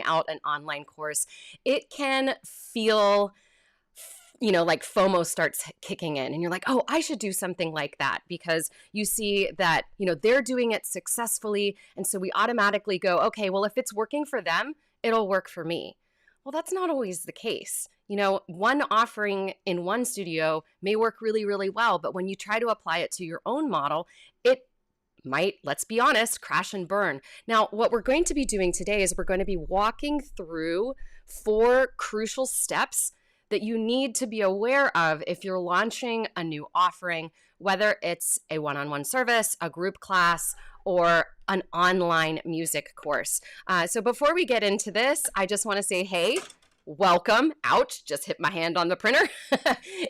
out an online course, it can feel, like FOMO starts kicking in and you're like, oh, I should do something like that because you see that, they're doing it successfully. And so we automatically go, okay, well, if it's working for them, it'll work for me. Well, that's not always the case. One offering in one studio may work really, really well, but when you try to apply it to your own model, it might, let's be honest, crash and burn. Now, what we're going to be doing today is we're going to be walking through 4 crucial steps that you need to be aware of if you're launching a new offering, whether it's a one-on-one service, a group class, or an online music course. So before we get into this, I just want to say, hey, welcome. Ouch, just hit my hand on the printer.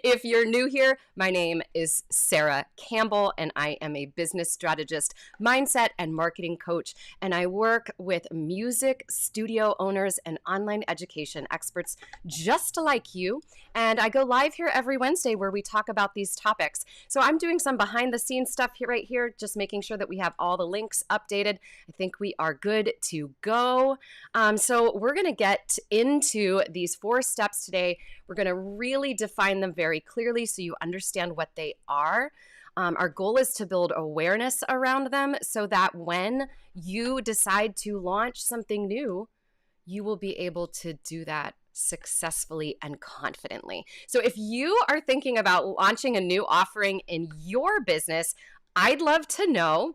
If you're new here, my name is Sara Campbell, and I am a business strategist, mindset, and marketing coach. And I work with music studio owners and online education experts just like you. And I go live here every Wednesday where we talk about these topics. So I'm doing some behind the scenes stuff here, right here, just making sure that we have all the links updated. I think we are good to go. So we're going to get into these 4 steps today. We're going to really define them very clearly so you understand what they are. Our goal is to build awareness around them so that when you decide to launch something new, you will be able to do that successfully and confidently. So if you are thinking about launching a new offering in your business, I'd love to know.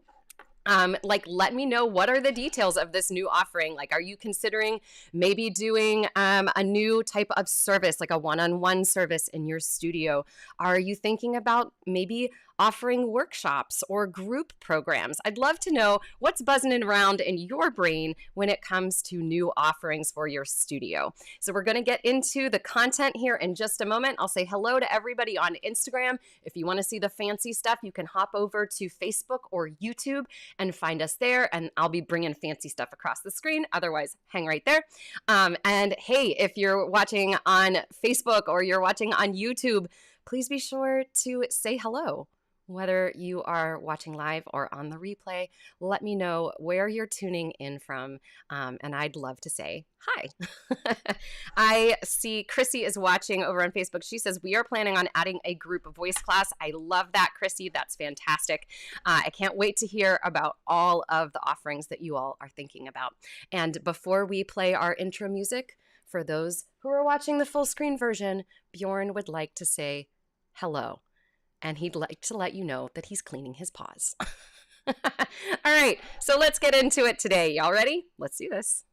Let me know, what are the details of this new offering? Are you considering maybe doing a new type of service, like a one-on-one service in your studio? Are you thinking about maybe offering workshops or group programs? I'd love to know what's buzzing around in your brain when it comes to new offerings for your studio. So we're going to get into the content here in just a moment. I'll say hello to everybody on Instagram. If you want to see the fancy stuff, you can hop over to Facebook or YouTube and find us there, and I'll be bringing fancy stuff across the screen. Otherwise, hang right there. And hey, if you're watching on Facebook or you're watching on YouTube, please be sure to say hello. Whether you are watching live or on the replay, let me know where you're tuning in from, and I'd love to say hi. I see Chrissy is watching over on Facebook. She says, we are planning on adding a group voice class. I love that, Chrissy. That's fantastic. I can't wait to hear about all of the offerings that you all are thinking about. And before we play our intro music, for those who are watching the full screen version, Bjorn would like to say hello. And he'd like to let you know that he's cleaning his paws. All right, so let's get into it today. Y'all ready? Let's do this.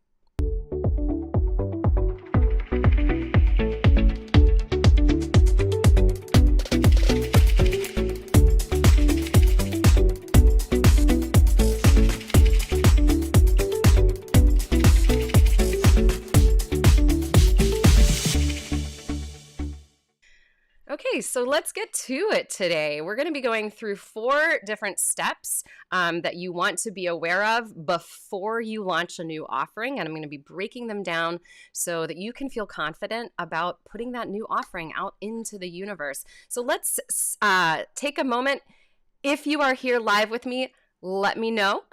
Okay, so let's get to it today. We're going to be going through 4 different steps that you want to be aware of before you launch a new offering, and I'm going to be breaking them down so that you can feel confident about putting that new offering out into the universe. So let's take a moment. If you are here live with me, let me know.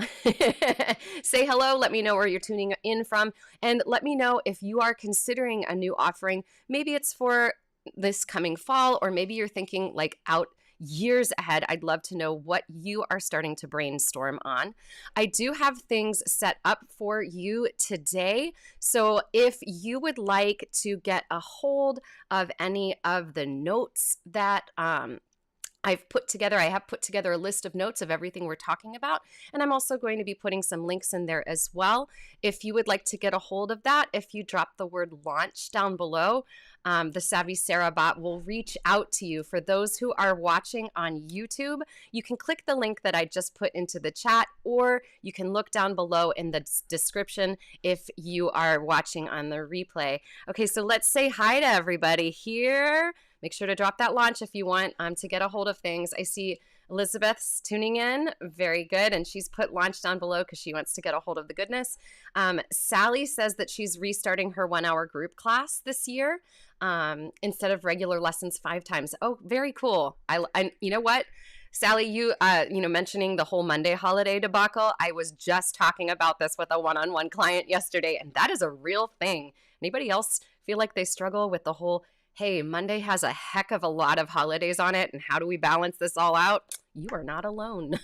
Say hello. Let me know where you're tuning in from, and let me know if you are considering a new offering. Maybe it's for this coming fall, or maybe you're thinking out years ahead. I'd love to know what you are starting to brainstorm on. I do have things set up for you today. So if you would like to get a hold of any of the notes that I have put together a list of notes of everything we're talking about, and I'm also going to be putting some links in there as well. If you would like to get a hold of that, if you drop the word launch down below, the Savvy Sara bot will reach out to you. For those who are watching on YouTube, you can click the link that I just put into the chat, or you can look down below in the description if you are watching on the replay. Okay, so let's say hi to everybody here. Make sure to drop that launch if you want to get a hold of things. I see Elizabeth's tuning in. Very good. And she's put launch down below because she wants to get a hold of the goodness. Sally says that she's restarting her 1-hour group class this year instead of regular lessons 5 times. Oh, very cool. I you know what? Sally, mentioning the whole Monday holiday debacle, I was just talking about this with a one-on-one client yesterday, and that is a real thing. Anybody else feel like they struggle with the whole, hey, Monday has a heck of a lot of holidays on it, and how do we balance this all out? You are not alone.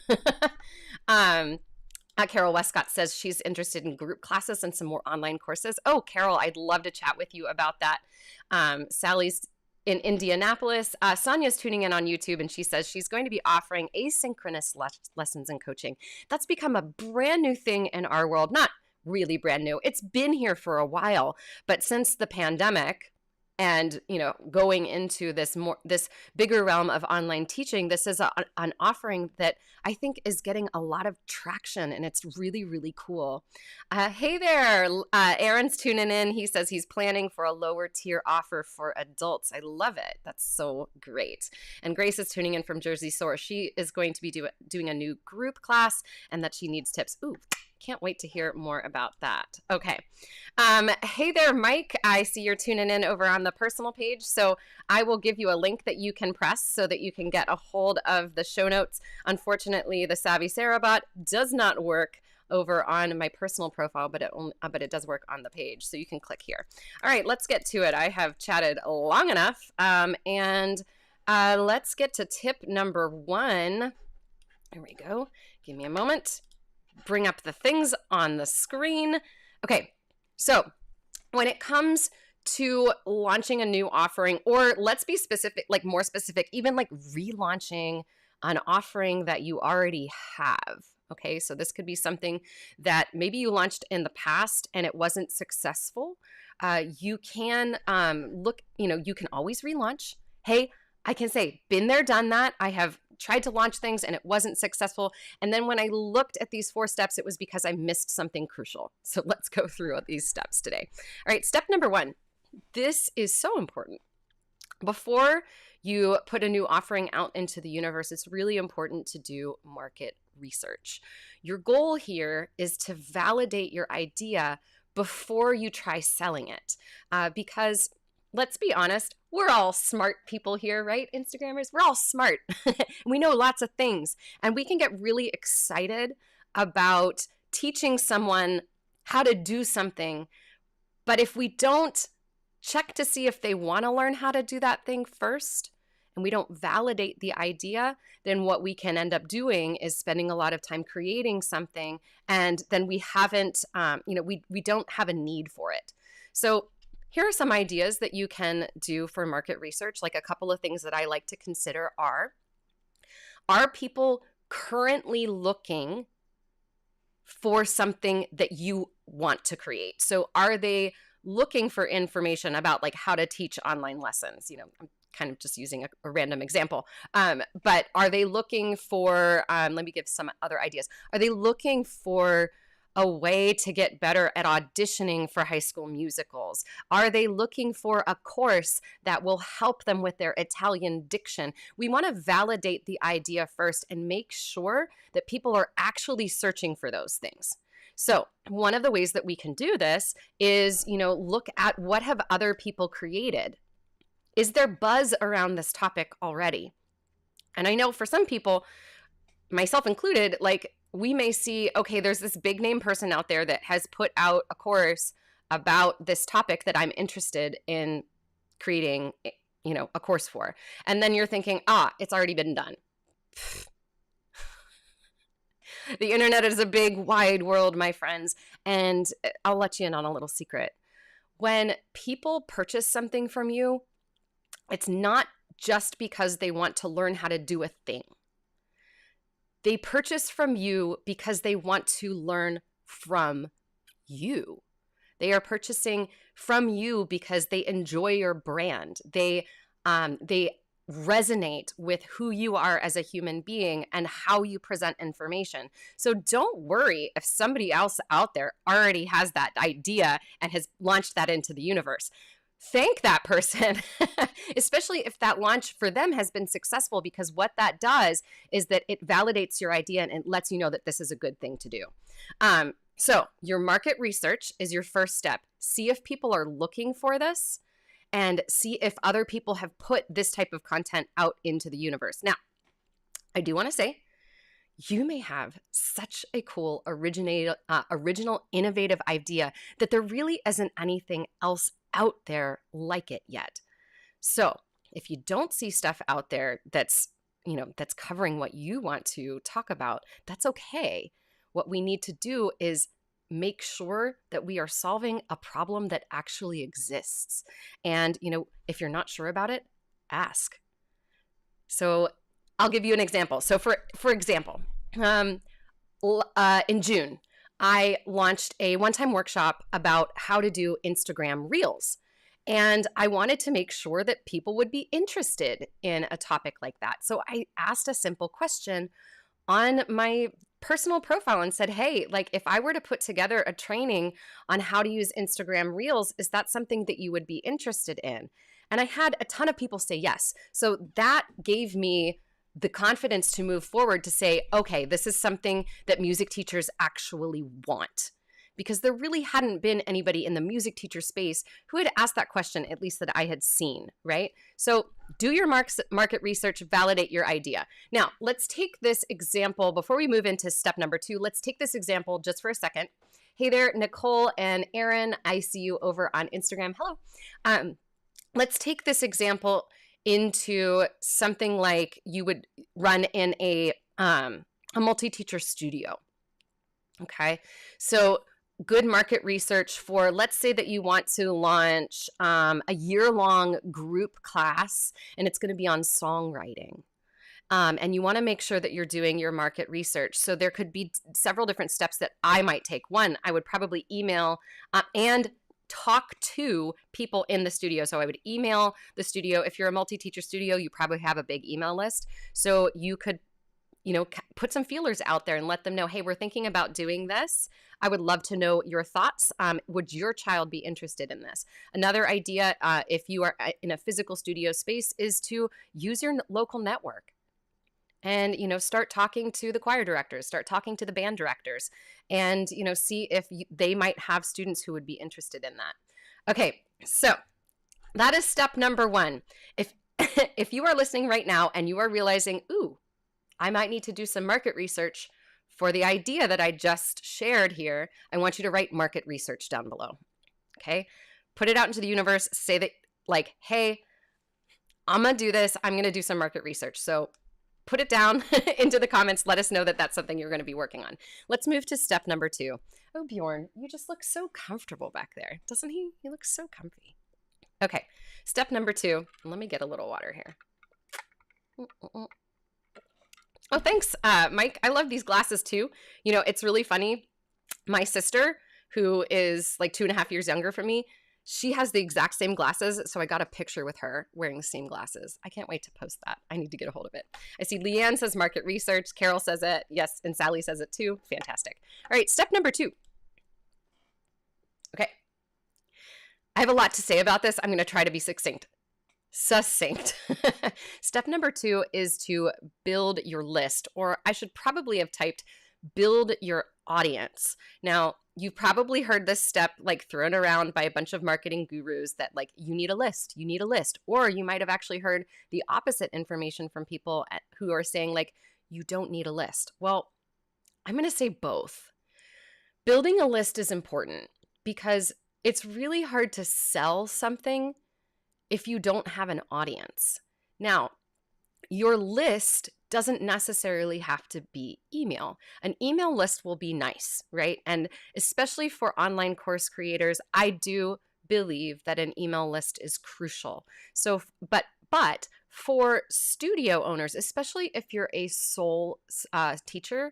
Carol Westcott says she's interested in group classes and some more online courses. Oh, Carol, I'd love to chat with you about that. Sally's in Indianapolis. Sonia's tuning in on YouTube, and she says she's going to be offering asynchronous lessons and coaching. That's become a brand new thing in our world. Not really brand new. It's been here for a while, but since the pandemic and, going into this bigger realm of online teaching, this is an offering that I think is getting a lot of traction, and it's really, really cool. Hey there, Aaron's tuning in. He says he's planning for a lower tier offer for adults. I love it. That's so great. And Grace is tuning in from Jersey Shore. She is going to be doing a new group class, and that she needs tips. Ooh, can't wait to hear more about that. Okay. Hey there, Mike. I see you're tuning in over on the personal page. So I will give you a link that you can press so that you can get a hold of the show notes. Unfortunately, the Savvy Sara bot does not work over on my personal profile, but it does work on the page. So you can click here. All right, let's get to it. I have chatted long enough. And let's get to tip number 1. There we go. Give me a moment. Bring up the things on the screen. Okay, so when it comes to launching a new offering, or let's be specific, like more specific, even like relaunching an offering that you already have. Okay, so this could be something that maybe you launched in the past and it wasn't successful. You can you can always relaunch. Hey, I can say, been there, done that. I have tried to launch things and it wasn't successful. And then when I looked at these 4 steps, it was because I missed something crucial. So let's go through these steps today. All right, step number 1. This is so important. Before you put a new offering out into the universe, it's really important to do market research. Your goal here is to validate your idea before you try selling it. Because let's be honest, we're all smart people here, right? Instagrammers, we're all smart. We know lots of things, and we can get really excited about teaching someone how to do something. But if we don't check to see if they want to learn how to do that thing first, and we don't validate the idea, then what we can end up doing is spending a lot of time creating something, and then we haven't, we don't have a need for it. So here are some ideas that you can do for market research. Like a couple of things that I like to consider are people currently looking for something that you want to create? So are they looking for information about like how to teach online lessons? I'm kind of just using a random example. But are they looking for, let me give some other ideas. Are they looking for a way to get better at auditioning for High School Musicals? Are they looking for a course that will help them with their Italian diction? We want to validate the idea first and make sure that people are actually searching for those things. So one of the ways that we can do this is, look at what have other people created. Is there buzz around this topic already? And I know for some people, myself included, like we may see, okay, there's this big name person out there that has put out a course about this topic that I'm interested in creating, a course for. And then you're thinking, it's already been done. The internet is a big, wide world, my friends. And I'll let you in on a little secret. When people purchase something from you, it's not just because they want to learn how to do a thing. They purchase from you because they want to learn from you. They are purchasing from you because they enjoy your brand. They resonate with who you are as a human being and how you present information. So don't worry if somebody else out there already has that idea and has launched that into the universe. Thank that person, especially if that launch for them has been successful, because what that does is that it validates your idea and it lets you know that this is a good thing to do. So your market research is your first step. See if people are looking for this and see if other people have put this type of content out into the universe. Now, I do want to say, you may have such a cool, original, innovative idea that there really isn't anything else out there like it yet. So if you don't see stuff out there that's covering what you want to talk about, that's okay. What we need to do is make sure that we are solving a problem that actually exists. And, if you're not sure about it, ask. So I'll give you an example. So for example, in June, I launched a one-time workshop about how to do Instagram Reels. And I wanted to make sure that people would be interested in a topic like that. So I asked a simple question on my personal profile and said, hey, like if I were to put together a training on how to use Instagram Reels, is that something that you would be interested in? And I had a ton of people say yes. So that gave me the confidence to move forward to say, okay, this is something that music teachers actually want. Because there really hadn't been anybody in the music teacher space who had asked that question, at least that I had seen, right? So do your market research, validate your idea. Now, let's take this example, before we move into step number 2, let's take this example just for a second. Hey there, Nicole and Aaron, I see you over on Instagram. Hello. Let's take this example into something like you would run in a multi-teacher studio. Okay, so good market research for, let's say that you want to launch a year-long group class and it's going to be on songwriting. And you want to make sure that you're doing your market research. So there could be several different steps that I might take. One, I would probably email and talk to people in the studio. So I would email the studio. If you're a multi-teacher studio, you probably have a big email list. So you could put some feelers out there and let them know, hey, we're thinking about doing this. I would love to know your thoughts. Would your child be interested in this? Another idea, if you are in a physical studio space, is to use your local network and, start talking to the choir directors, start talking to the band directors, and, see if they might have students who would be interested in that. Okay, so that is step number 1. If you are listening right now and you are realizing, ooh, I might need to do some market research for the idea that I just shared here, I want you to write market research down below. Okay? Put it out into the universe. Say that, like, hey, I'm going to do this. I'm going to do some market research. So put it down into the comments. Let us know that that's something you're going to be working on. Let's move to step number 2. Oh, Bjorn, you just look so comfortable back there. Doesn't he? He looks so comfy. Okay. Step number 2. Let me get a little water here. Oh, thanks, Mike. I love these glasses too. It's really funny. My sister, who is like 2.5 years younger from me, she has the exact same glasses. So I got a picture with her wearing the same glasses. I can't wait to post that. I need to get a hold of it. I see Leanne says market research. Carol says it. Yes. And Sally says it too. Fantastic. All right. Step number 2. Okay. I have a lot to say about this. I'm going to try to be succinct. Step number 2 is to build your list, or I should probably have typed build your audience. Now, you've probably heard this step like thrown around by a bunch of marketing gurus that like, you need a list, or you might have actually heard the opposite information from people who are saying like, you don't need a list. Well, I'm going to say both. Building a list is important because it's really hard to sell something if you don't have an audience. Now, your list doesn't necessarily have to be email. An email list will be nice, right? And especially for online course creators, I do believe that an email list is crucial. So, but for studio owners, especially if you're a sole teacher,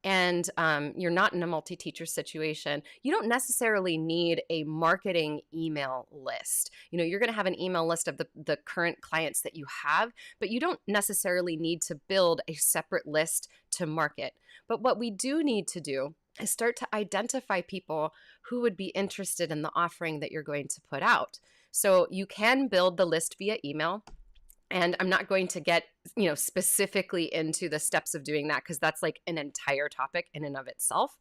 and you're not in a multi-teacher situation, you don't necessarily need a marketing email list. You're going to have an email list of the current clients that you have, but you don't necessarily need to build a separate list to market. But what we do need to do is start to identify people who would be interested in the offering that you're going to put out. So you can build the list via email. And I'm not going to get, specifically into the steps of doing that because that's like an entire topic in and of itself.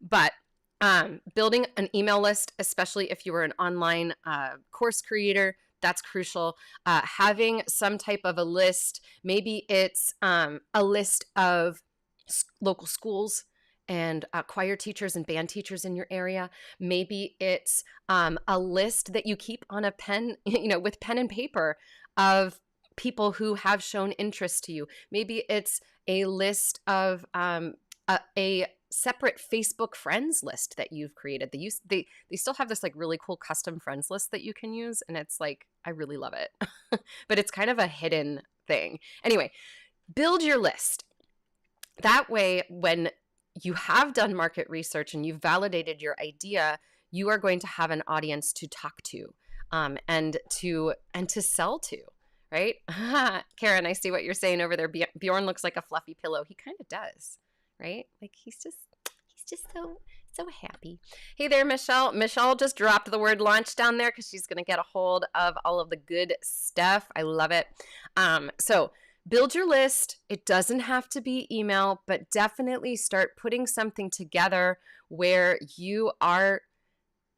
But building an email list, especially if you were an online course creator, That's crucial. Having some type of a list, maybe it's a list of local schools and choir teachers and band teachers in your area. Maybe it's a list that you keep on a pen, with pen and paper of people who have shown interest to you. Maybe it's a list of a separate Facebook friends list that you've created. They still have this like really cool custom friends list that you can use, and it's like, I really love it. But it's kind of a hidden thing. Anyway, build your list. That way, when you have done market research and you've validated your idea, you are going to have an audience to talk to, and to sell to, right? Karen, I see what you're saying over there. Bjorn looks like a fluffy pillow. He kind of does, right? Like he's just so happy. Hey there, Michelle. Michelle just dropped the word launch down there because she's going to get a hold of all of the good stuff. I love it. So build your list. It doesn't have to be email, but definitely start putting something together where you are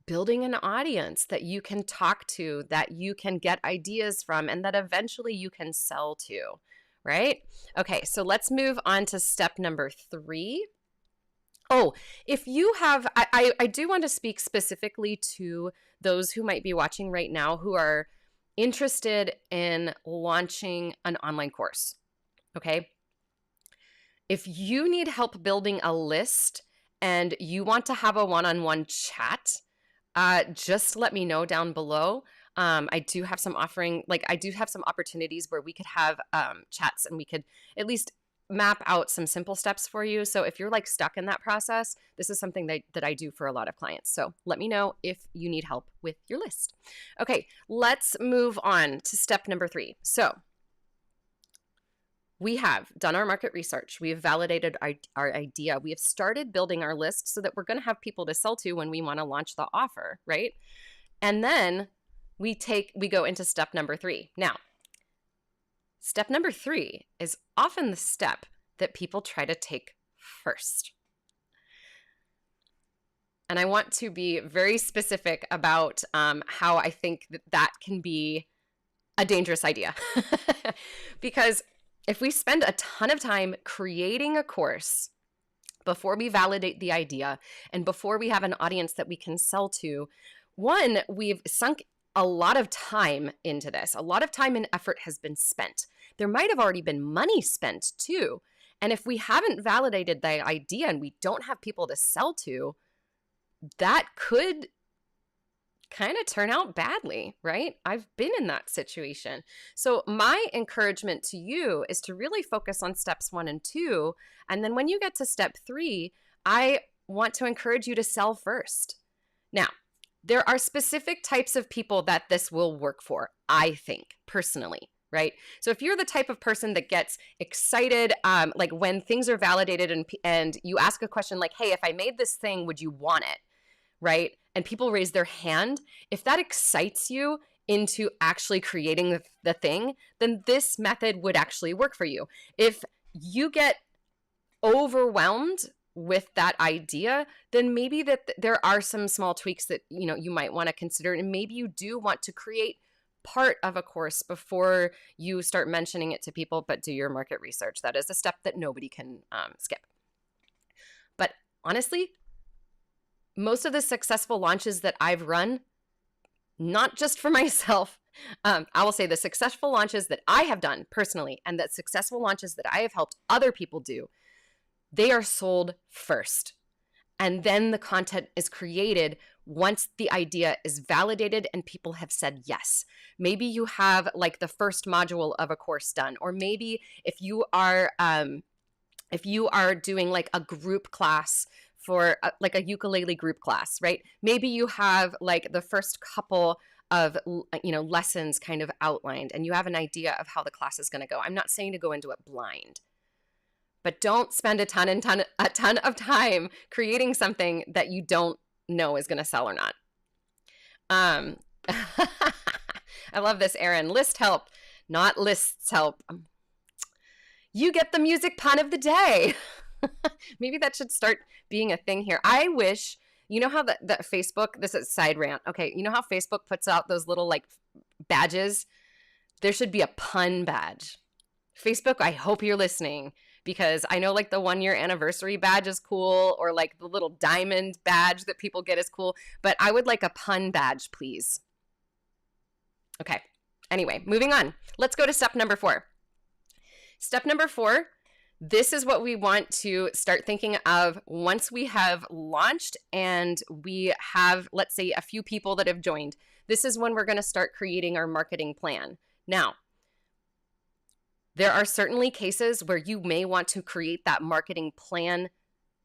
building an audience that you can talk to, that you can get ideas from, and that eventually you can sell to, right? Okay, so let's move on to step number 3. Oh, if you have, I do want to speak specifically to those who might be watching right now who are interested in launching an online course, okay? If you need help building a list and you want to have a one-on-one chat, just let me know down below. I do have some opportunities where we could have chats and we could at least map out some simple steps for you. So if you're like stuck in that process, this is something that I do for a lot of clients. So let me know if you need help with your list. Okay, let's move on to step number 3. So we have done our market research. We have validated our idea. We have started building our list so that we're going to have people to sell to when we want to launch the offer, right? And then we go into step number 3. Now, step number 3 is often the step that people try to take first. And I want to be very specific about how I think that can be a dangerous idea. Because if we spend a ton of time creating a course before we validate the idea and before we have an audience that we can sell to, one, we've sunk a lot of time into this. A lot of time and effort has been spent. There might have already been money spent too. And if we haven't validated the idea and we don't have people to sell to, that could kind of turn out badly, right? I've been in that situation. So my encouragement to you is to really focus on steps 1 and 2. And then when you get to step 3, I want to encourage you to sell first. Now, there are specific types of people that this will work for, I think, personally, right? So if you're the type of person that gets excited, like when things are validated and you ask a question like, hey, if I made this thing, would you want it, right? And people raise their hand, if that excites you into actually creating the thing, then this method would actually work for you. If you get overwhelmed with that idea, then maybe that there are some small tweaks that you might want to consider, and maybe you do want to create part of a course before you start mentioning it to people, but do your market research. That is a step that nobody can skip. But honestly, most of the successful launches that I've run, not just for myself, I will say the successful launches that I have done personally and the successful launches that I have helped other people do, they are sold first. And then the content is created once the idea is validated and people have said yes. Maybe you have like the first module of a course done, or maybe if you are doing like a group class for like a ukulele group class, right? Maybe you have like the first couple of lessons kind of outlined and you have an idea of how the class is going to go. I'm not saying to go into it blind, but don't spend a ton of time creating something that you don't know is going to sell or not. I love this, Erin. List help, not lists help. You get the music pun of the day. Maybe that should start being a thing here. I wish, you know how that Facebook, this is side rant. Okay. You know how Facebook puts out those little like badges, there should be a pun badge. Facebook, I hope you're listening, because I know like the 1-year anniversary badge is cool, or like the little diamond badge that people get is cool, but I would like a pun badge, please. Okay. Anyway, moving on. Let's go to step number 4. Step number 4, this is what we want to start thinking of once we have launched and we have, let's say, a few people that have joined. This is when we're going to start creating our marketing plan. Now, there are certainly cases where you may want to create that marketing plan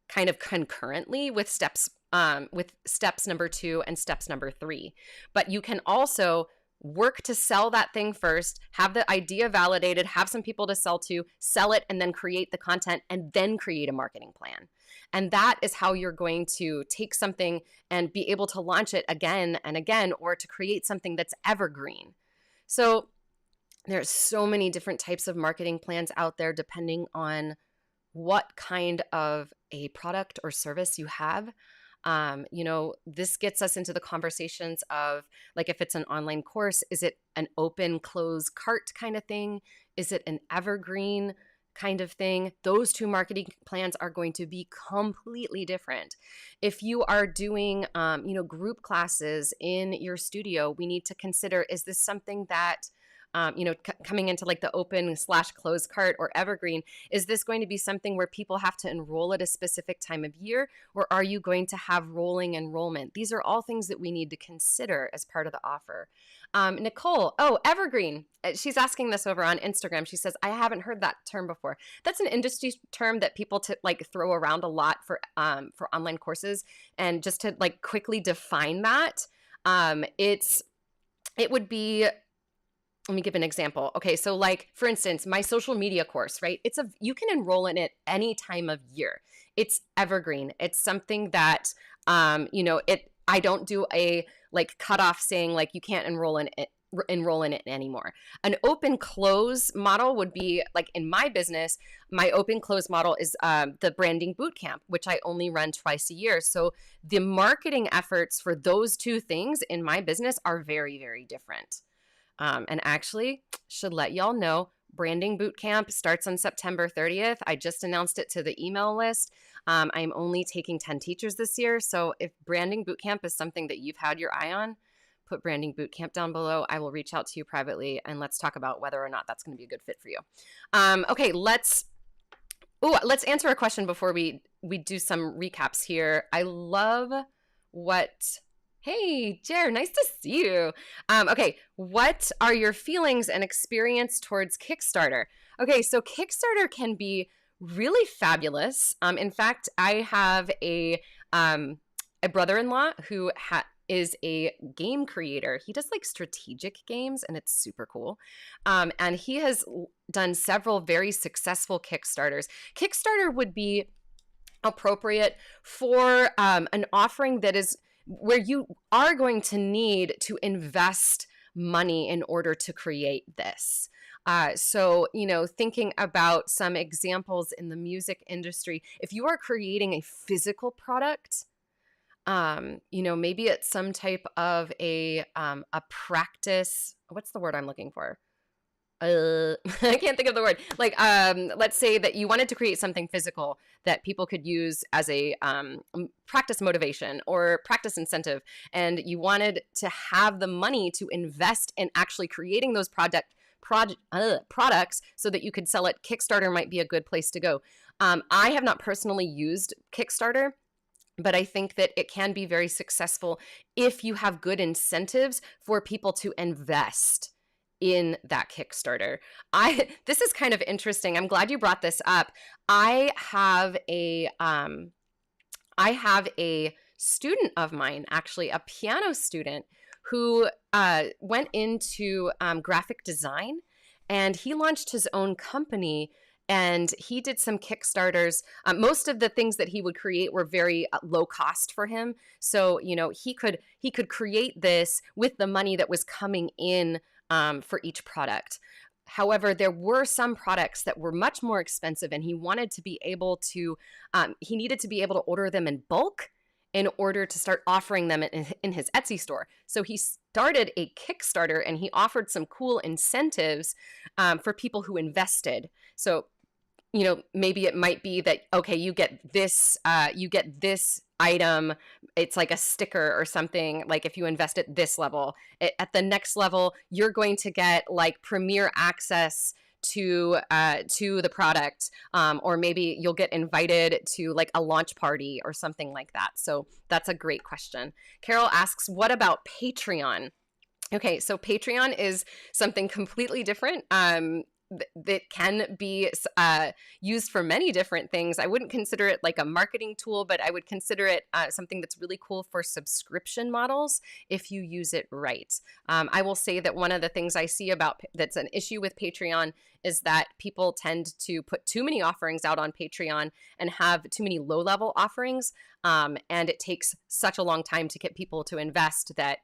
kind of concurrently with steps number 2 and steps number 3. But you can also work to sell that thing first, have the idea validated, have some people to sell to, sell it, and then create the content, and then create a marketing plan. And that is how you're going to take something and be able to launch it again and again, or to create something that's evergreen. So there's so many different types of marketing plans out there depending on what kind of a product or service you have. This gets us into the conversations of, like, if it's an online course, is it an open, close cart kind of thing? Is it an evergreen kind of thing? Those two marketing plans are going to be completely different. If you are doing, group classes in your studio, we need to consider, is this something that coming into like the open/close cart or evergreen, is this going to be something where people have to enroll at a specific time of year, or are you going to have rolling enrollment? These are all things that we need to consider as part of the offer. Nicole, evergreen. She's asking this over on Instagram. She says, I haven't heard that term before. That's an industry term that people throw around a lot for online courses. And just to like quickly define that, it would be, let me give an example. Okay, so like, for instance, my social media course, right? You can enroll in it any time of year. It's evergreen. It's something that, I don't do a like cutoff saying like you can't enroll in it anymore. An open close model would be like, in my business, my open close model is the branding bootcamp, which I only run twice a year. So the marketing efforts for those two things in my business are very, very different. And actually, should let y'all know, Branding Bootcamp starts on September 30th. I just announced it to the email list. I'm only taking 10 teachers this year. So if Branding Bootcamp is something that you've had your eye on, put Branding Bootcamp down below. I will reach out to you privately and let's talk about whether or not that's going to be a good fit for you. Okay, let's answer a question before we do some recaps here. I love Hey, Jer, nice to see you. Okay, what are your feelings and experience towards Kickstarter? Okay, so Kickstarter can be really fabulous. In fact, I have a brother-in-law who is a game creator. He does like strategic games, and it's super cool. And he has done several very successful Kickstarters. Kickstarter would be appropriate for an offering that is where you are going to need to invest money in order to create this. So, thinking about some examples in the music industry, if you are creating a physical product, maybe it's some type of a practice. What's the word I'm looking for? I can't think of the word. Like, let's say that you wanted to create something physical that people could use as a practice motivation or practice incentive, and you wanted to have the money to invest in actually creating those products so that you could sell it. Kickstarter might be a good place to go. I have not personally used Kickstarter, but I think that it can be very successful if you have good incentives for people to invest in that Kickstarter. This is kind of interesting. I'm glad you brought this up. I have a student of mine, actually a piano student, who went into graphic design, and he launched his own company. And he did some Kickstarters. Most of the things that he would create were very low cost for him. So, he could create this with the money that was coming in for each product. However, there were some products that were much more expensive, and he wanted to be able to, he needed to be able to order them in bulk in order to start offering them in his Etsy store. So he started a Kickstarter, and he offered some cool incentives for people who invested. So, maybe it might be that, okay, you get this item. It's like a sticker or something. Like if you invest at this level, at the next level, you're going to get like premier access to the product, or maybe you'll get invited to like a launch party or something like that. So that's a great question. Carol asks, what about Patreon? Okay, so Patreon is something completely different. That can be used for many different things. I wouldn't consider it like a marketing tool, but I would consider it something that's really cool for subscription models if you use it right. I will say that one of the things I see that's an issue with Patreon is that people tend to put too many offerings out on Patreon and have too many low-level offerings, and it takes such a long time to get people to invest that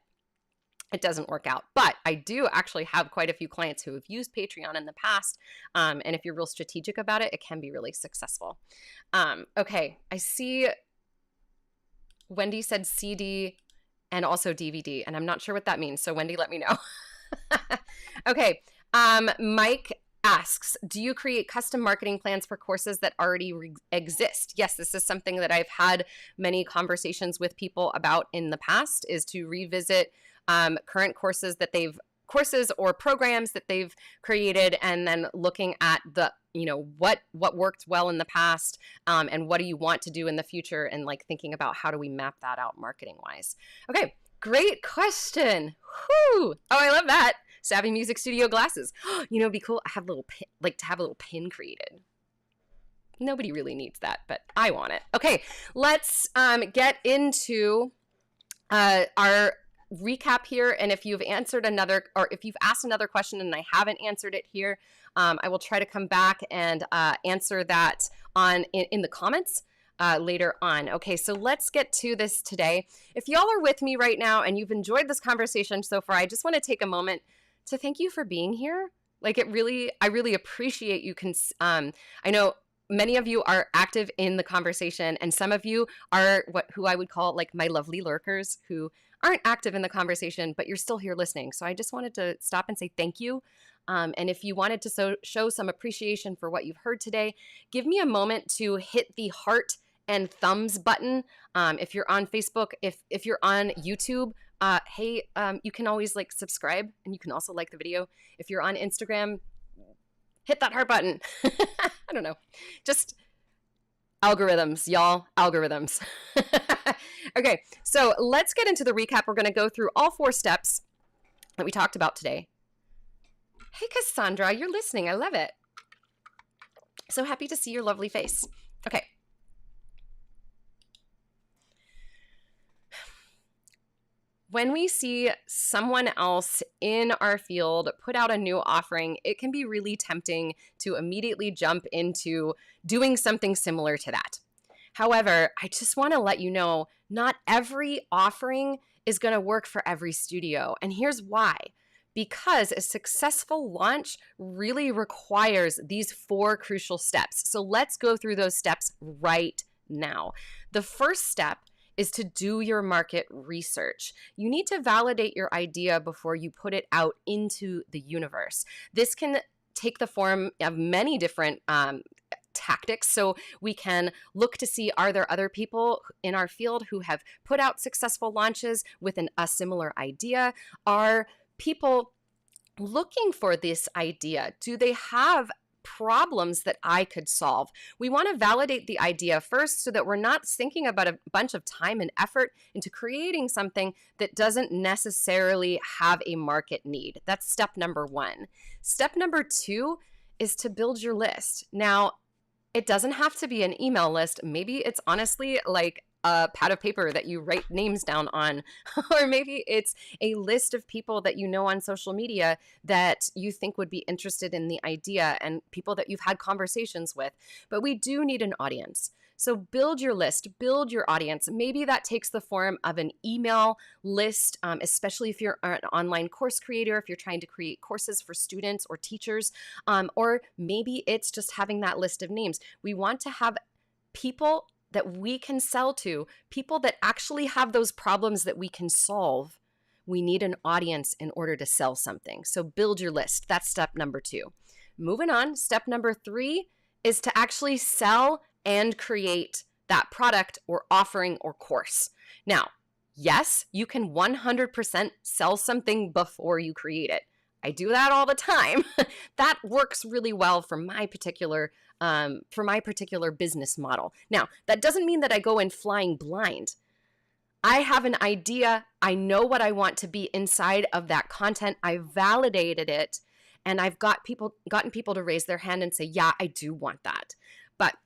it doesn't work out. But I do actually have quite a few clients who have used Patreon in the past. And if you're real strategic about it, it can be really successful. Okay, I see Wendy said CD and also DVD, and I'm not sure what that means. So Wendy, let me know. Okay, Mike asks, do you create custom marketing plans for courses that already exist? Yes, this is something that I've had many conversations with people about in the past, is to revisit current courses or programs that they've created, and then looking at the, what worked well in the past, and what do you want to do in the future, and like thinking about how do we map that out marketing wise. Okay, great question. Whew. Oh, I love that. Savvy Music Studio glasses. It'd be cool. I have to have a little pin created. Nobody really needs that, but I want it. Okay, let's get into our recap here. And if you've asked another question and I haven't answered it here, I will try to come back and answer that in the comments later on. Okay, so let's get to this today. If y'all are with me right now and you've enjoyed this conversation so far, I just want to take a moment to thank you for being here. Like I really appreciate you. I know many of you are active in the conversation, and some of you are who I would call like my lovely lurkers, who aren't active in the conversation, but you're still here listening. So I just wanted to stop and say thank you. And if you wanted to show some appreciation for what you've heard today, give me a moment to hit the heart and thumbs button. If you're on Facebook, if you're on YouTube, hey, you can always like subscribe, and you can also like the video. If you're on Instagram, hit that heart button. I don't know, just algorithms, y'all, algorithms. Okay, so let's get into the recap. We're going to go through all 4 steps that we talked about today. Hey, Cassandra, you're listening. I love it. So happy to see your lovely face. Okay. When we see someone else in our field put out a new offering, it can be really tempting to immediately jump into doing something similar to that. However, I just want to let you know, not every offering is going to work for every studio. And here's why. Because a successful launch really requires these 4 crucial steps. So let's go through those steps right now. The first step is to do your market research. You need to validate your idea before you put it out into the universe. This can take the form of many different tactics. So we can look to see, are there other people in our field who have put out successful launches with a similar idea? Are people looking for this idea? Do they have problems that I could solve? We want to validate the idea first so that we're not thinking about a bunch of time and effort into creating something that doesn't necessarily have a market need. That's step number 1. Step number 2 is to build your list. Now, it doesn't have to be an email list. Maybe it's honestly like a pad of paper that you write names down on, or maybe it's a list of people that you know on social media that you think would be interested in the idea and people that you've had conversations with. But we do need an audience. So build your list, build your audience. Maybe that takes the form of an email list, especially if you're an online course creator, if you're trying to create courses for students or teachers, or maybe it's just having that list of names. We want to have people that we can sell to, people that actually have those problems that we can solve we need an audience in order to sell something. So build your list. That's step number 2. Moving on, step number 3 is to actually sell and create that product or offering or course. Now, yes, you can 100% sell something before you create it. I do that all the time. That works really well for my particular business model. Now, that doesn't mean that I go in flying blind. I have an idea. I know what I want to be inside of that content. I validated it, and I've gotten people to raise their hand and say, yeah, I do want that. But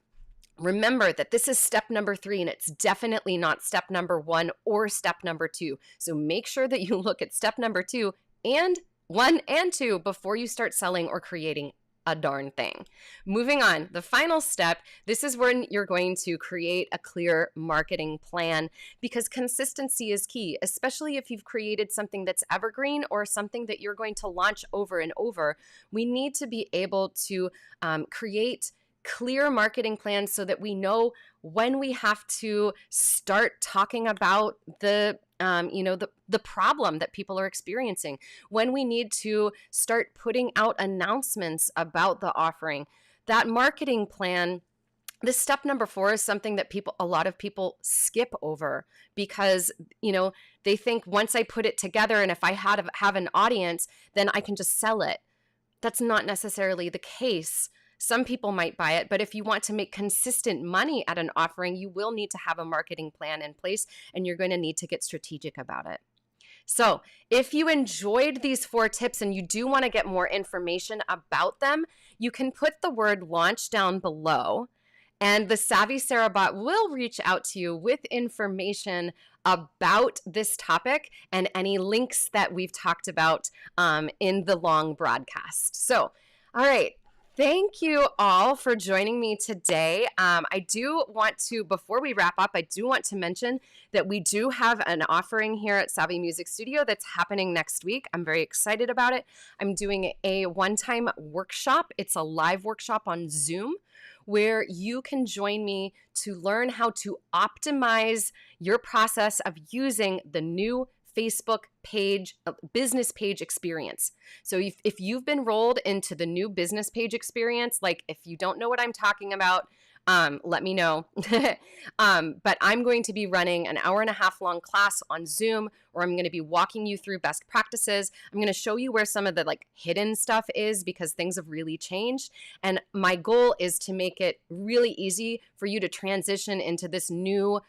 remember that this is step number 3, and it's definitely not step number 1 or step number 2. So make sure that you look at step number 2 and 1 and 2 before you start selling or creating a darn thing. Moving on, the final step, this is when you're going to create a clear marketing plan, because consistency is key, especially if you've created something that's evergreen or something that you're going to launch over and over. We need to be able to create clear marketing plans so that we know when we have to start talking about the problem that people are experiencing, when we need to start putting out announcements about the offering. That marketing plan, this step number 4 is something that a lot of people skip over because, they think once I put it together and if I have an audience, then I can just sell it. That's not necessarily the case. Some people might buy it, but if you want to make consistent money at an offering, you will need to have a marketing plan in place, and you're going to need to get strategic about it. So if you enjoyed these 4 tips and you do want to get more information about them, you can put the word launch down below, and the Savvy Sara bot will reach out to you with information about this topic and any links that we've talked about in the long broadcast. So, all right. Thank you all for joining me today. I do want to, before we wrap up, I do want to mention that we do have an offering here at Savvy Music Studio that's happening next week. I'm very excited about it. I'm doing a one-time workshop. It's a live workshop on Zoom where you can join me to learn how to optimize your process of using the new Facebook page, business page experience. So if you've been rolled into the new business page experience, like if you don't know what I'm talking about, let me know. But I'm going to be running an 1.5-hour long class on Zoom where I'm going to be walking you through best practices. I'm going to show you where some of the hidden stuff is because things have really changed. And my goal is to make it really easy for you to transition into this new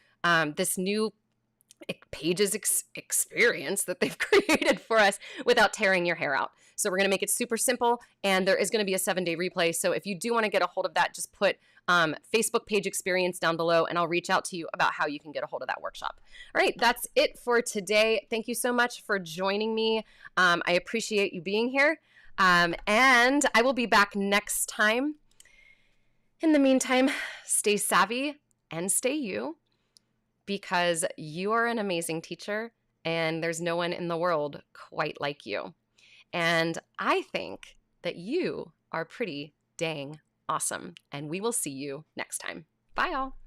pages experience that they've created for us without tearing your hair out. So we're going to make it super simple, and there is going to be a 7-day replay. So if you do want to get a hold of that, just put Facebook page experience down below, and I'll reach out to you about how you can get a hold of that workshop. All right, that's it for today. Thank you so much for joining me. I appreciate you being here, and I will be back next time. In the meantime, stay savvy and stay you, because you are an amazing teacher and there's no one in the world quite like you. And I think that you are pretty dang awesome. And we will see you next time. Bye, all.